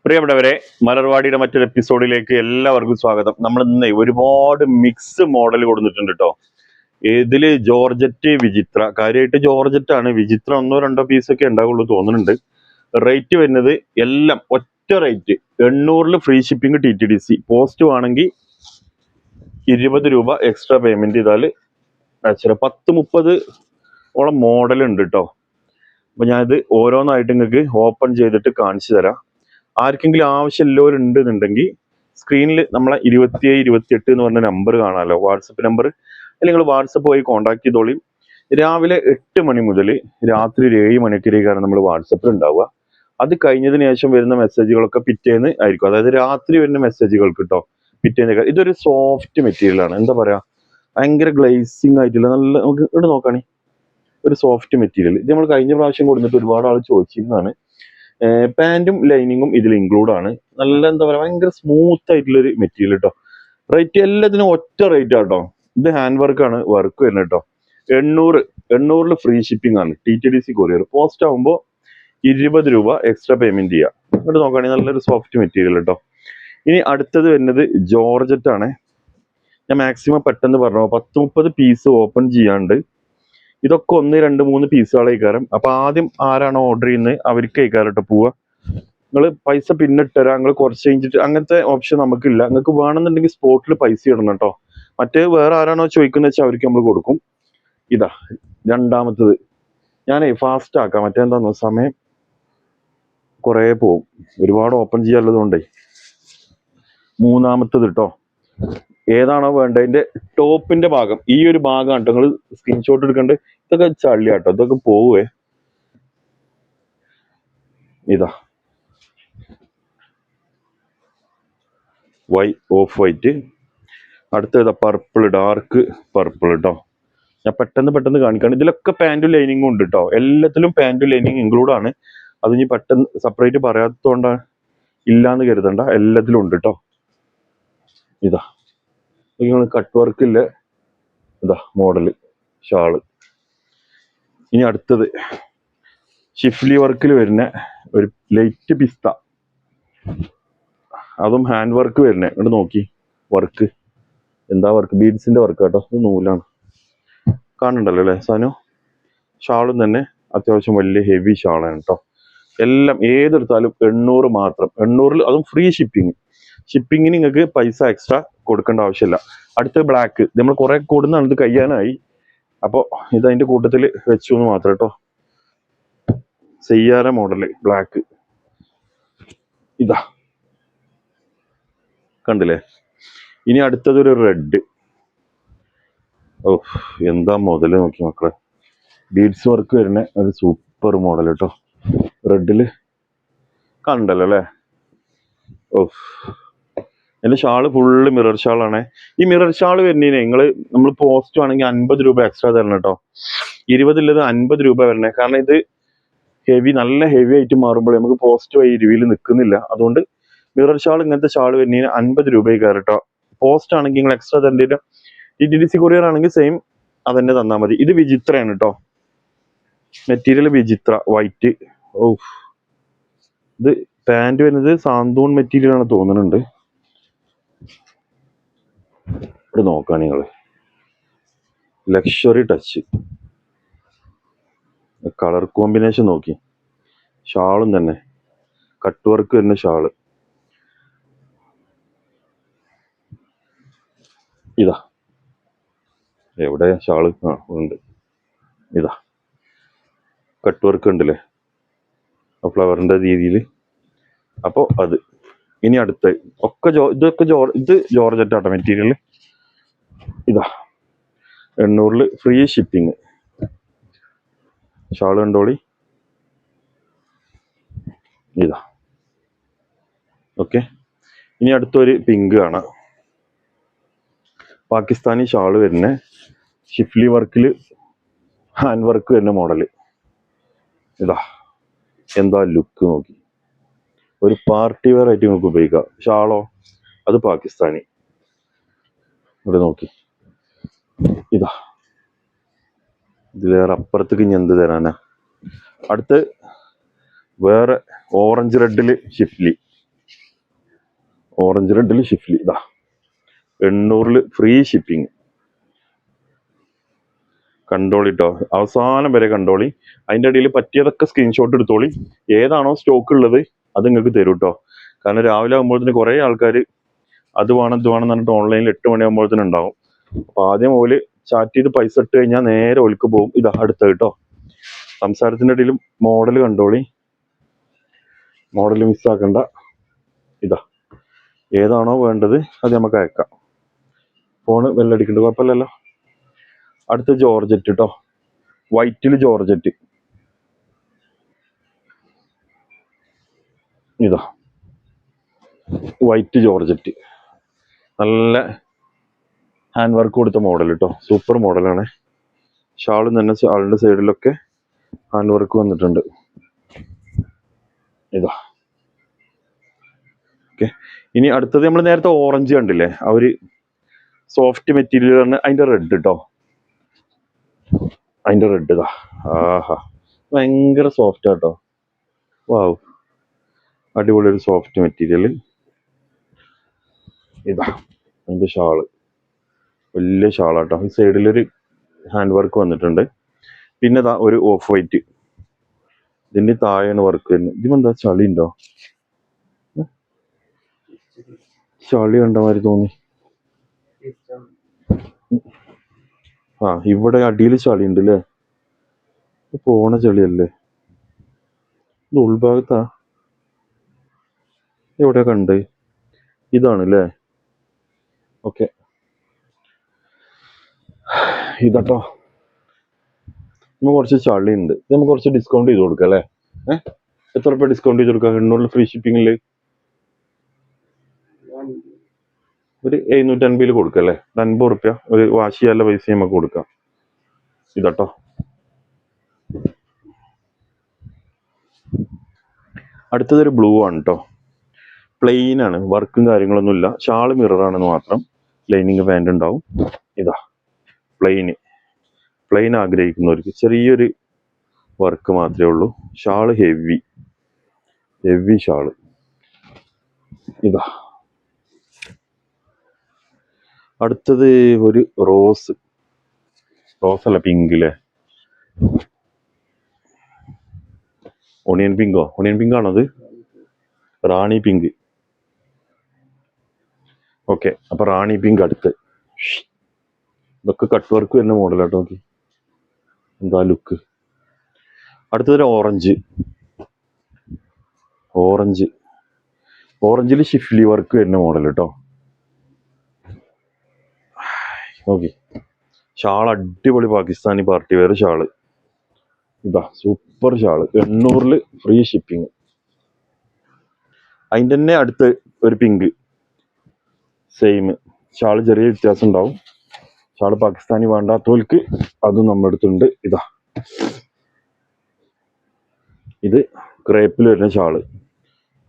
പ്രിയപ്പെട്ടവരെ, മലർവാടിയുടെ മറ്റൊരു എപ്പിസോഡിലേക്ക് എല്ലാവർക്കും സ്വാഗതം. നമ്മൾ ഇന്ന് ഒരുപാട് മിക്സ് മോഡൽ കൊടുത്തിട്ടുണ്ട് കേട്ടോ. ഇതില് ജോർജറ്റ്, വിചിത്ര, കാര്യമായിട്ട് ജോർജറ്റ് ആണ്. വിചിത്ര ഒന്നോ രണ്ടോ പീസൊക്കെ ഉണ്ടാവുള്ളൂ തോന്നുന്നുണ്ട്. റേറ്റ് വരുന്നത് എല്ലാം ഒറ്റ rate, 800 free shipping TTDC. Post ആണെങ്കിൽ 20 രൂപ എക്സ്ട്രാ പേയ്മെന്റ് ചെയ്താൽ അയച്ചുതരാം. 10-30 ഓളം മോഡൽ ഉണ്ട് കേട്ടോ. അപ്പൊ ഞാനിത് ഓരോന്നായിട്ട് നിങ്ങൾക്ക് ഓപ്പൺ ചെയ്തിട്ട് കാണിച്ചു തരാം. ആർക്കെങ്കിലും ആവശ്യമുള്ളവരുണ്ടെന്നുണ്ടെങ്കിൽ സ്ക്രീനിൽ നമ്മളെ 27 28 എന്ന് പറഞ്ഞ നമ്പർ കാണാമല്ലോ, വാട്സപ്പ് നമ്പർ. അല്ലെങ്കിൽ വാട്സപ്പ് വഴി കോൺടാക്ട് ചെയ്തോളി. രാവിലെ 8 മണി മുതൽ രാത്രി 7 മണിവരെയാണ് നമ്മൾ വാട്സപ്പിൽ ഉണ്ടാവുക. അത് കഴിഞ്ഞതിന് ശേഷം വരുന്ന മെസ്സേജുകളൊക്കെ പിറ്റേന്ന് ആയിരിക്കും. അതായത് രാത്രി വരുന്ന മെസ്സേജുകൾക്ക് കേട്ടോ പിറ്റേന്ന്. ഇതൊരു സോഫ്റ്റ് മെറ്റീരിയൽ ആണ്. എന്താ പറയാ, ഭയങ്കര ഗ്ലേസിങ് ആയിട്ടുള്ള നല്ല, നമുക്ക് ഇവിടെ നോക്കാണി, ഒരു സോഫ്റ്റ് മെറ്റീരിയൽ. ഇത് നമ്മൾ കഴിഞ്ഞ പ്രാവശ്യം കൊടുത്തിട്ട് ഒരുപാട് ആൾ ചോദിച്ചിരുന്നതാണ്. പാൻറ്റും ലൈനിങ്ങും ഇതിൽ ഇൻക്ലൂഡ് ആണ്. നല്ല എന്താ പറയുക, ഭയങ്കര സ്മൂത്ത് ആയിട്ടുള്ളൊരു മെറ്റീരിയൽ കേട്ടോ. റേറ്റ് എല്ലാത്തിനും ഒറ്റ റേറ്റ് ആട്ടോ. ഇത് ഹാൻഡ് വർക്കാണ്, വർക്ക് വരുന്നത് കേട്ടോ. 800 ഫ്രീ ഷിപ്പിംഗ് ആണ്. TTDC courier. പോസ്റ്റ് ആകുമ്പോൾ 20 രൂപ എക്സ്ട്രാ പേയ്മെന്റ് ചെയ്യാം. ഇവിടെ നോക്കുകയാണെങ്കിൽ നല്ലൊരു സോഫ്റ്റ് മെറ്റീരിയൽ കേട്ടോ. ഇനി അടുത്തത് വരുന്നത് ജോർജറ്റ് ആണ്. ഞാൻ മാക്സിമം പെട്ടെന്ന് പറഞ്ഞു, 10-30 പീസ് ഓപ്പൺ ചെയ്യാണ്ട്. ഇതൊക്കെ 1, 2, 3 പീസുകളെ കയറും. അപ്പൊ ആദ്യം ആരാണോ ഓർഡർ ചെയ്യുന്നത് അവർക്ക് കയറട്ടെ പോവുക. നിങ്ങൾ പൈസ പിന്നിട്ടരാ, നിങ്ങൾ കുറച്ച് കഴിഞ്ഞിട്ട്, അങ്ങനത്തെ ഓപ്ഷൻ നമുക്കില്ല. നിങ്ങൾക്ക് വേണമെന്നുണ്ടെങ്കിൽ സ്പോട്ടിൽ പൈസ ഇടണം കേട്ടോ. മറ്റേ വേറെ ആരാണോ ചോദിക്കുന്നത് വെച്ചാൽ അവർക്ക് നമ്മൾ കൊടുക്കും. ഇതാ രണ്ടാമത്തത്. ഞാനേ ഫാസ്റ്റ് ആക്കാം, മറ്റേന്താന്നോ സമയം കുറേ പോവും, ഒരുപാട് ഓപ്പൺ ചെയ്യാനുള്ളത് കൊണ്ടേ. മൂന്നാമത്തത് കേട്ടോ. ഏതാണോ വേണ്ടതിന്റെ ടോപ്പിന്റെ ഭാഗം, ഈ ഒരു ഭാഗം കേട്ടോ നിങ്ങൾ സ്ക്രീൻഷോട്ട് എടുക്കണ്ട്. ഇതൊക്കെ ചള്ളിയാട്ടോ, ഇതൊക്കെ പോവേ. ഇതാ ഓഫ് വൈറ്റ്. അടുത്ത പർപ്പിൾ, ഡാർക്ക് പർപ്പിൾ കേട്ടോ. ഞാൻ പെട്ടെന്ന് കാണിക്കാണ്. ഇതിലൊക്കെ പാൻറ്റും ലൈനിങ്ങും ഉണ്ട് കേട്ടോ. എല്ലാത്തിലും പാൻറ്റും ലൈനിങ് ഇൻക്ലൂഡ് ആണ്. അത് ഇനി പെട്ടെന്ന് സെപ്പറേറ്റ് പറയാത്തതുകൊണ്ടാണ്, ഇല്ലാന്ന് കരുതണ്ട, എല്ലാത്തിലും ഉണ്ട് കേട്ടോ. ഇതാ കട്ട് വർക്കില്ല, ഇതാ മോഡല് ഷാള്. ഇനി അടുത്തത് ഷിഫ്ലി വർക്കിൽ വരുന്ന ഒരു ലൈറ്റ് പിസ്ത, അതും ഹാൻഡ് വർക്ക് വരുന്നേ. ഇവിടെ നോക്കി വർക്ക്, എന്താ വർക്ക്, ബീഡ്സിന്റെ വർക്ക് കേട്ടോ. ഇത് നൂലാണ്, കാണുന്നുണ്ടല്ലോ അല്ലേ സാനു. ഷാളും തന്നെ അത്യാവശ്യം വലിയ ഹെവി ഷാളാണ് കേട്ടോ. എല്ലാം ഏതെടുത്താലും 800 മാത്രം. 800, അതും ഫ്രീ ഷിപ്പിംഗ്. ഷിപ്പിങ്ങിന് നിങ്ങൾക്ക് പൈസ എക്സ്ട്രാ കൊടുക്കേണ്ട ആവശ്യമില്ല. അടുത്ത ബ്ലാക്ക്, നമ്മൾ കുറെ കൂടുന്നതാണ്, ഇത് കഴിയാനായി. അപ്പോൾ ഇത് അതിന്റെ കൂട്ടത്തിൽ വെച്ചു എന്ന് മാത്രം കേട്ടോ. സെയ്യാര മോഡല് ബ്ലാക്ക്. ഇതാ കണ്ടില്ലേ. ഇനി അടുത്തത് ഒരു റെഡ്. ഓ എന്താ മുതല് നോക്കി മക്കളെ. ബീഡ്സ് വർക്ക് വരുന്ന ഒരു സൂപ്പർ മോഡൽ കേട്ടോ. റെഡില് കണ്ടല്ലോ അല്ലേ. ഓ, എന്റെ ഷാള് ഫുള്ള് മിറർ ഷാളാണ്. ഈ മിറർ ഷാള് വരുന്നതിന് നമ്മൾ പോസ്റ്റ് ആണെങ്കിൽ 50 രൂപ എക്സ്ട്രാ തരണം കേട്ടോ. 20 ഉള്ളത് 50 രൂപ വരണേ. കാരണം ഇത് നല്ല ഹെവി ആയിട്ട് മാറുമ്പോൾ നമുക്ക് പോസ്റ്റ് വഴി 20 നിൽക്കുന്നില്ല. അതുകൊണ്ട് മിറർ ഷാൾ, ഇങ്ങനത്തെ ഷാൾ വരുന്നതിന് 50 രൂപയ്ക്ക് കയറട്ടോ. പോസ്റ്റ് ആണെങ്കിൽ നിങ്ങൾ എക്സ്ട്രാ തരേണ്ട. TTDC കൊറിയർ ആണെങ്കിൽ സെയിം അതന്നെ തന്നാൽ മതി. ഇത് വിചിത്രയാണ് കേട്ടോ. മെറ്റീരിയൽ വിചിത്ര വൈറ്റ്. ഓ, ഇത് പാൻറ് വരുന്നത് സാന്തൂൺ മെറ്റീരിയൽ ആണ് തോന്നുന്നുണ്ട്. ഇവിടെ നോക്കാം നിങ്ങൾ, ലക്ഷറി ടച്ച്. കളർ കോമ്പിനേഷൻ നോക്കി. ഷാളും തന്നെ കട്ട് വർക്ക് വരുന്ന ഷാള്. ഇതാ എവിടെ ഷാള്, ഉണ്ട്. ഇതാ കട്ട് വർക്ക് ഉണ്ടല്ലേ ഫ്ലവറിന്റെ രീതിയിൽ. അപ്പോൾ അത്. ഇനി അടുത്ത ഒക്കെ ഇത് ജോർജറ്റ് ആട്ടോ മെറ്റീരിയൽ. ഇതാ 800 ഫ്രീ ഷിപ്പിംഗ്. ഷാള് കണ്ടോളി. ഇതാ ഓക്കെ. ഇനി അടുത്തൊരു പിങ്ക് കാണാം. പാകിസ്ഥാനി ഷാള് വരുന്ന ഷിഫ്ലി വർക്കിൽ ഹാൻഡ് വർക്ക് വരുന്ന മോഡല്. ഇതാ എന്താ ലുക്ക് നോക്കി. ഒരു പാർട്ടി വെയർ ആയിട്ട് നിങ്ങൾക്ക് ഉപയോഗിക്കാം. ഷാളോ അത് പാകിസ്ഥാനി. ഇവിടെ നോക്കി. ഇതാ ഇതിലേറെ അപ്പുറത്തേക്ക് ഇനി എന്ത് തരാനാ. അടുത്ത് വേറെ ഓറഞ്ച് റെഡില് ഷിഫ്ലി, ഇതാ 800 ഫ്രീ ഷിപ്പിംഗ്. കണ്ടോളിട്ടോ, അവസാനം വരെ കണ്ടോളി. അതിൻ്റെ ഇടയിൽ പറ്റിയതൊക്കെ സ്ക്രീൻഷോട്ട് എടുത്തോളി. ഏതാണോ സ്റ്റോക്ക് ഉള്ളത് അത് നിങ്ങൾക്ക് തരും കേട്ടോ. കാരണം രാവിലെ ആകുമ്പോഴത്തേന് കുറേ ആൾക്കാർ അത് വേണം ഇത് വേണം എന്ന് പറഞ്ഞിട്ട് ഓൺലൈനിൽ 8 മണിയാകുമ്പോഴത്തേന് ഉണ്ടാവും. അപ്പോൾ ആദ്യം ഓല് ചാറ്റ് ചെയ്ത് പൈസ ഇട്ട് കഴിഞ്ഞാൽ നേരെ ഒലിക്ക് പോകും. ഇതാ അടുത്ത കേട്ടോ. സംസാരത്തിൻ്റെ ഇടയിൽ മോഡൽ കണ്ടോളി, മോഡൽ മിസ്സാക്കണ്ട. ഇതാ ഏതാണോ വേണ്ടത് അത് നമുക്ക് അയക്കാം. ഫോണ് വെല്ലടിക്കുന്നുണ്ട്, കുഴപ്പമില്ലല്ലോ. അടുത്ത ജോർജറ്റ് കേട്ടോ, വൈറ്റിൽ ജോർജറ്റ്. ഇതാ വൈറ്റ് ജോർജറ്റ്, നല്ല ഹാൻഡ് വർക്ക് കൊടുത്ത മോഡൽ കേട്ടോ, സൂപ്പർ മോഡലാണ്. ഷാളും തന്നെ, ഷാളിൻ്റെ സൈഡിലൊക്കെ ഹാൻഡ് വർക്ക് വന്നിട്ടുണ്ട്. ഇതാ ഓക്കെ. ഇനി അടുത്തത് നമ്മൾ നേരത്തെ ഓറഞ്ച് കണ്ടില്ലേ, ആ ഒരു സോഫ്റ്റ് മെറ്റീരിയൽ ആണ്. അതിൻ്റെ റെഡ് കേട്ടോ, അതിൻ്റെ റെഡ് ഇതാ. ആഹാ, ഭയങ്കര സോഫ്റ്റ് ആട്ടോ. വാവ്, അടിപൊളി ഒരു സോഫ്റ്റ് മെറ്റീരിയൽ. ഇതാ അതിൻ്റെ ഷാള്, വലിയ ഷാളാട്ടോ. ഈ സൈഡിലൊരു ഹാൻഡ് വർക്ക് വന്നിട്ടുണ്ട്. പിന്നെ ഇതാ ഒരു ഓഫ് വൈറ്റ്, ഇതിൻ്റെ താഴെയാണ് വർക്ക് വരുന്നത്. ഇതിനെന്താ ചളി ഉണ്ടോ? ചളി കണ്ട മാതിരി തോന്നി. ആ, ഇവിടെ അടിയിൽ ചളി ഉണ്ട് അല്ലേ? പോണ ചളിയല്ലേ ഇത്? ഉൾഭാഗത്താ? എവിടെയാ കണ്ട്? ഇതാണ് അല്ലേ? ഓക്കെ, ഇതാട്ടോ. നമുക്ക് കുറച്ച് ചളി ഉണ്ട്, ഇത് നമുക്ക് കുറച്ച് ഡിസ്കൗണ്ട് ചെയ്ത് കൊടുക്കാം അല്ലേ? എത്ര രൂപ ഡിസ്കൗണ്ട് ചെയ്ത് കൊടുക്കാം? 800 ഫ്രീ ഷിപ്പിംഗിൽ ഒരു 750 കൊടുക്കാം അല്ലേ? 50 റുപ്യ ഒരു വാഷ് ചെയ്യാനുള്ള പൈസ നമുക്ക് കൊടുക്കാം. ഇതാട്ടോ. അടുത്തതൊരു ബ്ലൂ ആണ് കേട്ടോ, പ്ലെയിൻ ആണ്, വർക്കും കാര്യങ്ങളൊന്നും ഇല്ല. ഷാള് മിററാണെന്ന് മാത്രം, ലൈനിങ് പാൻറ് ഉണ്ടാവും. ഇതാ പ്ലെയിൻ ആഗ്രഹിക്കുന്നവർക്ക് ചെറിയൊരു വർക്ക് മാത്രമേ ഉള്ളൂ. Shawl heavy shawl. ഇതാ അടുത്തത് ഒരു റോസ് അല്ല, പിങ്ക് അല്ലേ? ഓണിയൻ പിങ്ക് ആണത്, റാണി പിങ്ക്. ഓക്കെ, അപ്പൊ റാണി പിങ്ക് അടുത്ത്. ഇതൊക്കെ കട്ട് വർക്ക് വരുന്ന മോഡലാട്ടോ. നോക്കി എന്താ ലുക്ക്. അടുത്തതൊരു ഓറഞ്ചിൽ ഷിഫ്ലി വർക്ക് വരുന്ന മോഡൽ കേട്ടോ. നോക്കി, ഷാൾ അടിപൊളി പാകിസ്ഥാനി പാർട്ടി വെയർ ഷാള്. ഇതാ സൂപ്പർ ഷാള്, 800 ഫ്രീ ഷിപ്പിംഗ്. അതിൻ്റെ തന്നെ അടുത്ത് ഒരു പിങ്ക്, സെയിം ഷാള്, ചെറിയ വ്യത്യാസം ഉണ്ടാവും. ഷാള് പാകിസ്ഥാനി വേണ്ടാത്തവർക്ക് അതും നമ്മുടെ അടുത്തുണ്ട്. ഇതാ ഇത് ക്രേപ്പിൽ വരുന്ന ഷാള്,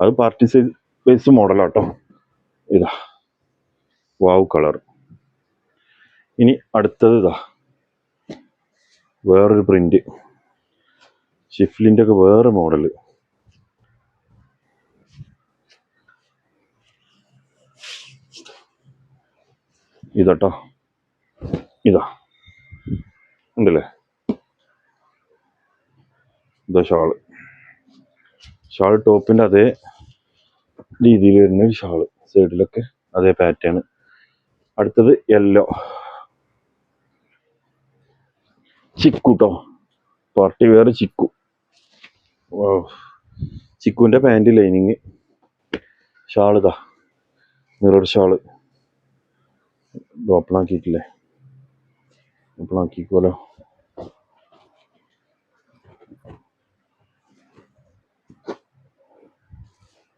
അത് പാർട്ടി സൈസ് ബേസ് മോഡലാട്ടോ. ഇതാ വാവ് കളർ. ഇനി അടുത്തത് ഇതാ വേറൊരു പ്രിന്റ്, ഷിഫ്ലിൻ്റെ ഒക്കെ വേറെ മോഡല്. ഇതാട്ടോ, ഇതാ ഉണ്ടല്ലേ? ഇതാ ഷാള് ടോപ്പിൻ്റെ അതേ രീതിയിൽ വരുന്ന ഒരു ഷാള്, സൈഡിലൊക്കെ അതേ പാറ്റേൺ. അടുത്തത് യെല്ലോ ചിക്കുട്ടോ, പാർട്ടി വെയർ ചിക്കുവിൻ്റെ പാൻറ് ലൈനിങ്. ഷാള് ഇതാ മിറർ ഷാള്. ഓപ്പൺ ആക്കിയിട്ടില്ലേ? ഓപ്പൺ ആക്കിക്കോലോ.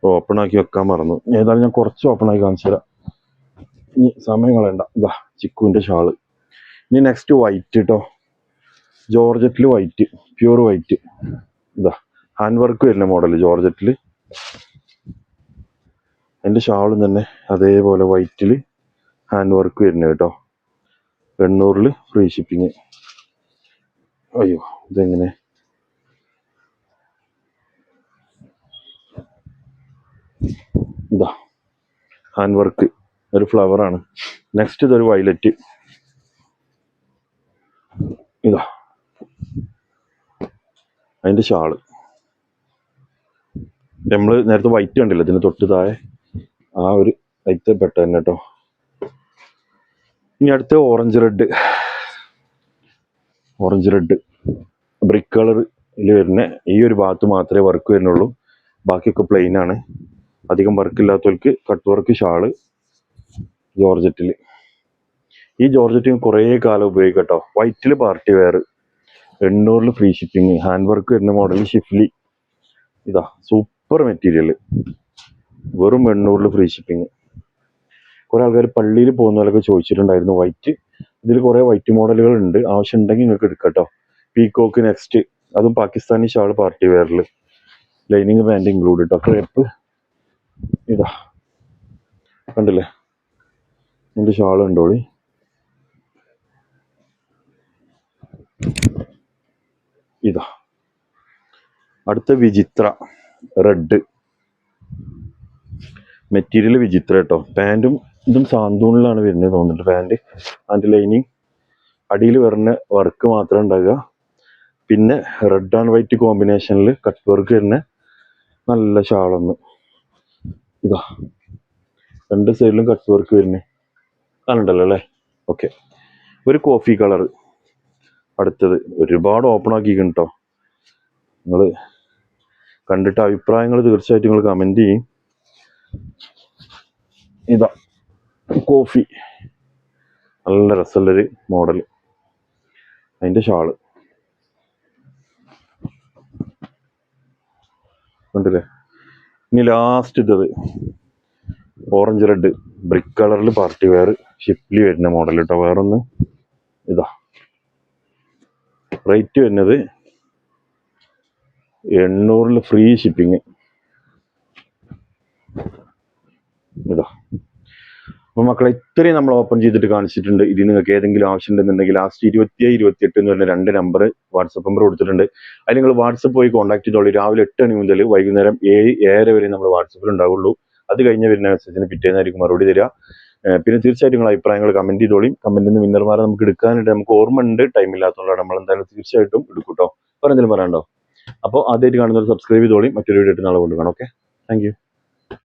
ഓപ്പൺ ആക്കി വെക്കാൻ മറന്നു. ഏതായാലും ഞാൻ കുറച്ച് ഓപ്പൺ ആക്കി കാണിച്ചു തരാം, ഇനി സമയം കളയണ്ട. ഇതാ ചിക്കുവിൻ്റെ ഷാള്. ഇനി നെക്സ്റ്റ് വൈറ്റ് കേട്ടോ, ജോർജറ്റിൽ വൈറ്റ്, പ്യൂർ വൈറ്റ്. ഇതാ ഹാൻഡ് വർക്ക് വരുന്ന മോഡൽ ജോർജറ്റിൽ. എൻ്റെ ഷാളും തന്നെ അതേപോലെ വൈറ്റിൽ ഹാൻഡ് വർക്ക് വരുന്നത് കേട്ടോ. 800 ഫ്രീ ഷിപ്പിങ്. അയ്യോ, ഇതെങ്ങനെ? ഇതാ ഹാൻഡ് വർക്ക്, ഒരു ഫ്ലവറാണ്. നെക്സ്റ്റ് ഇതൊരു വയലറ്റ്. ഇതാ അതിൻ്റെ ഷാള്. നമ്മൾ നേരത്തെ വൈറ്റ് കണ്ടില്ല, ഇതിന് തൊട്ട് താഴെ ആ ഒരു വൈറ്റ് പെട്ട തന്നെ കേട്ടോ. ഇനി അടുത്ത ഓറഞ്ച് റെഡ് ബ്രിക്ക് കളറിൽ വരുന്ന ഈ ഒരു ഭാഗത്ത് മാത്രമേ വർക്ക് വരുന്നുള്ളൂ. ബാക്കിയൊക്കെ പ്ലെയിൻ ആണ്. അധികം വർക്ക് ഇല്ലാത്തവർക്ക് കട്ട് വർക്ക് ഷാള് ജോർജറ്റിൽ. ഈ ജോർജറ്റ് കുറേ കാലം ഉപയോഗിക്കാം കേട്ടോ. വൈറ്റിൽ party wear, 800 free shipping. Hand work വരുന്ന മോഡൽ ഷിഫ്ലി. ഇതാ സൂപ്പർ മെറ്റീരിയൽ, വെറും 800 ഫ്രീ ഷിപ്പിംഗ്. കുറെ ആൾക്കാർ പള്ളിയിൽ പോകുന്നവരൊക്കെ ചോദിച്ചിട്ടുണ്ടായിരുന്നു വൈറ്റ്. ഇതിൽ കുറെ വൈറ്റ് മോഡലുകൾ ഉണ്ട്, ആവശ്യം ഉണ്ടെങ്കിൽ നിങ്ങൾക്ക് എടുക്കാം കേട്ടോ. പീകോക്ക് നെക്സ്റ്റ്, അതും പാകിസ്ഥാനി ഷാൾ പാർട്ടി വെയറിൽ, ലൈനിങ് പാൻറ് ഇൻക്ലൂഡ് കേട്ടോ. ക്രേപ്പ് ഇതാ കണ്ടില്ലേ, എൻ്റെ ഷാൾ ഉണ്ടോളി. ഇതാ അടുത്ത വിചിത്ര റെഡ് മെറ്റീരിയൽ, വിചിത്ര കേട്ടോ. പാൻറ്റും ഇതും സാന്തൂണിലാണ് വരുന്നത് തോന്നുന്നുണ്ട്. പാൻറ് ആൻഡ് ലൈനിങ്, അടിയിൽ വരുന്ന വർക്ക് മാത്രമേ ഉണ്ടാകുക. പിന്നെ റെഡ് ആൻഡ് വൈറ്റ് കോമ്പിനേഷനിൽ കട്ട് വർക്ക് വരുന്ന നല്ല ഷാളൊന്ന്. ഇതാ രണ്ട് സൈഡിലും കട്ട് വർക്ക് വരുന്നത് കാണണ്ടല്ലോ അല്ലേ. ഓക്കെ, ഒരു കോഫി കളർ. അടുത്തത് ഒരുപാട് ഓപ്പൺ ആക്കിക്കണം കേട്ടോ. നിങ്ങൾ കണ്ടിട്ട് അഭിപ്രായങ്ങൾ തീർച്ചയായിട്ടും നിങ്ങൾ കമൻറ്റ് ചെയ്യും. ഇതാ കോഫി, നല്ല രസമുള്ളൊരു മോഡൽ, അതിൻ്റെ ഷാള് കണ്ടില്ലേ. ഇനി ലാസ്റ്റ് ഇതത് ഓറഞ്ച് റെഡ് ബ്രിക്ക് കളറിൽ പാർട്ടി വെയർ ഷിപ്ലി വരുന്ന മോഡൽ കേട്ടോ. വേറൊന്ന് ഇതാ റേറ്റ് വരുന്നത് 800 ഫ്രീ ഷിപ്പിങ്. ഇതാ അപ്പോൾ മക്കളെ ഇത്രയും നമ്മൾ ഓപ്പൺ ചെയ്തിട്ട് കാണിച്ചിട്ടുണ്ട്. ഇത് നിങ്ങൾക്ക് ഏതെങ്കിലും ആവശ്യം ഉണ്ടെന്നുണ്ടെങ്കിൽ ലാസ്റ്റ് 27, 28 എന്ന് പറഞ്ഞ 2 നമ്പർ വാട്സപ്പ് നമ്പർ കൊടുത്തിട്ടുണ്ട്. അതിൽ നിങ്ങൾ വാട്സപ്പ് പോയി കോൺടാക്ട് ചെയ്തോളൂ. രാവിലെ 8 മണി മുതൽ വൈകുന്നേരം 7, 7:30 വരെ നമ്മൾ വാട്സപ്പിൽ ഉണ്ടാവുള്ളൂ. അത് കഴിഞ്ഞ് വരുന്ന മെസ്സേജിന് പിറ്റേന്നായിരിക്കും മറുപടി തരിക. പിന്നെ തീർച്ചയായിട്ടും നിങ്ങൾ അഭിപ്രായങ്ങൾ കമൻറ്റ് ചെയ്തോളിയും. കമൻറ്റിൽ നിന്ന് വിന്നർമാരെ നമുക്ക് എടുക്കാനുണ്ട്. നമുക്ക് ഓർമ്മ ഉണ്ട്, ടൈം ഇല്ലാത്തതുകൊണ്ടാണ്. നമ്മൾ എന്തായാലും തീർച്ചയായിട്ടും എടുക്കും കേട്ടോ. വേറെ എന്തെങ്കിലും പറയാനുണ്ടോ? അപ്പോൾ ആദ്യമായിട്ട് കാണുന്നവർ സബ്സ്ക്രൈബ് ചെയ്തോളിയും. മറ്റൊരു വീഡിയോ ആയിട്ട് നാളെ കൊണ്ടുപോകണം. Okay, thank you.